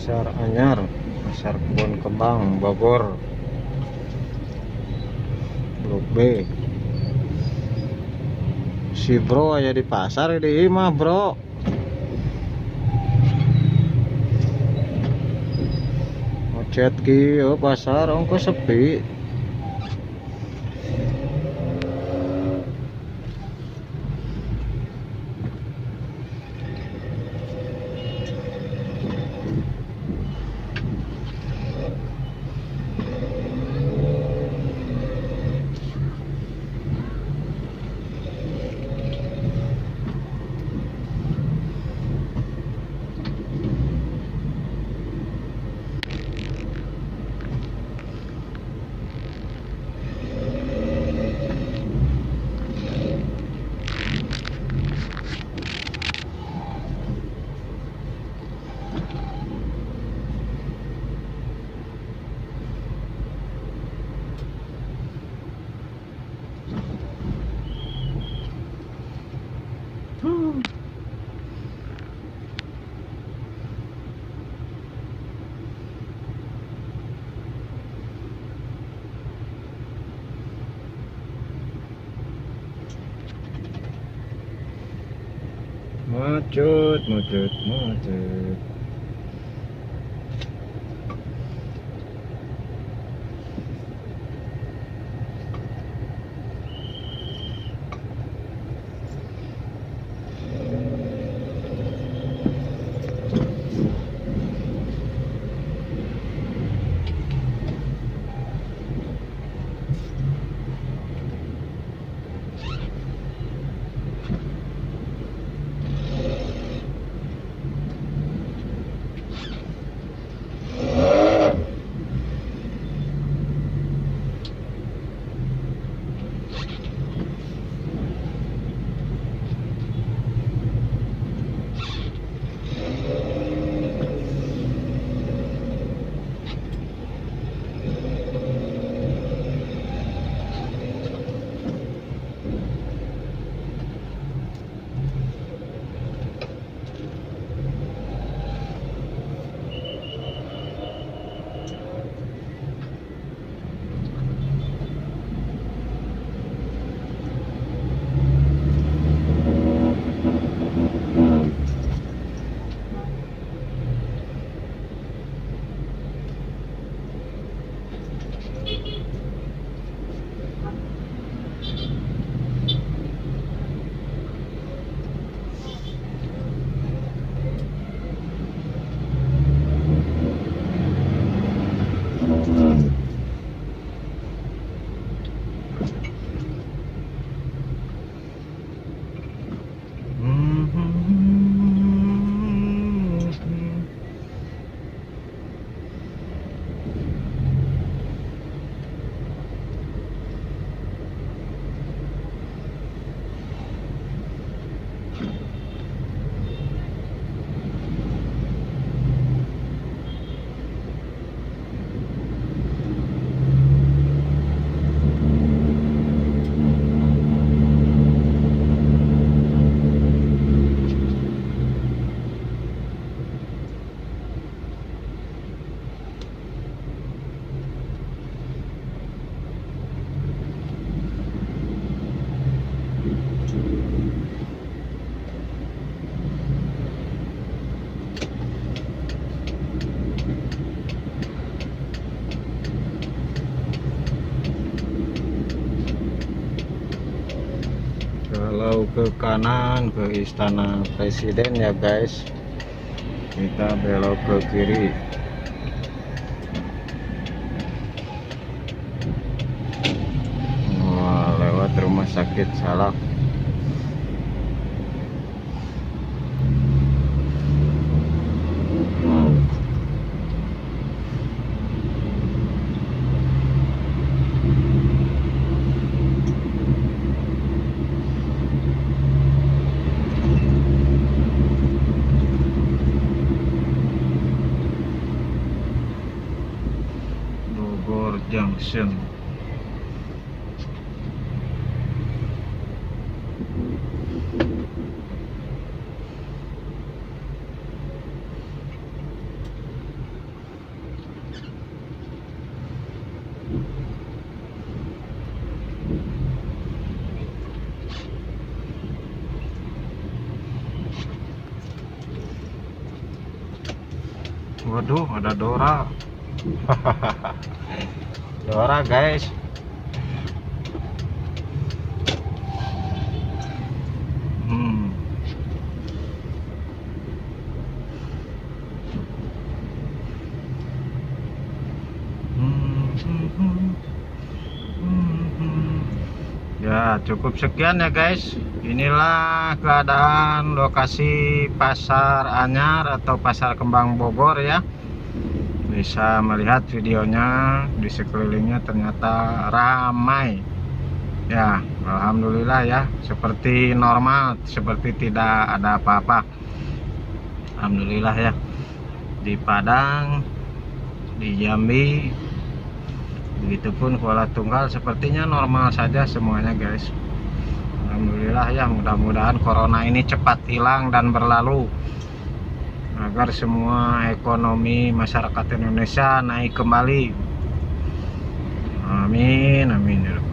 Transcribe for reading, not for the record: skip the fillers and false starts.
Pasar Anyar, Pasar Kebon Kembang, Bogor, Blok B. Si bro aja di pasar di mah bro. Macet kieu pasar ongko sepi. Macet, macet, macet. Kalau ke kanan ke Istana Presiden ya guys, kita belok ke kiri. Wah, lewat Rumah Sakit Salak. Bogor Junction. Waduh, ada Dora. Dora guys. Ya, cukup sekian ya guys. Inilah keadaan lokasi Pasar Anyar atau Pasar Kembang Bogor ya. Bisa melihat videonya, di sekelilingnya ternyata ramai. Ya, alhamdulillah ya, seperti normal, seperti tidak ada apa-apa. Alhamdulillah ya. Di Padang, di Jambi, begitupun Kuala Tunggal sepertinya normal saja semuanya guys. Alhamdulillah ya, mudah-mudahan corona ini cepat hilang dan berlalu agar semua ekonomi masyarakat Indonesia naik kembali. Amin amin ya rabbal alamin.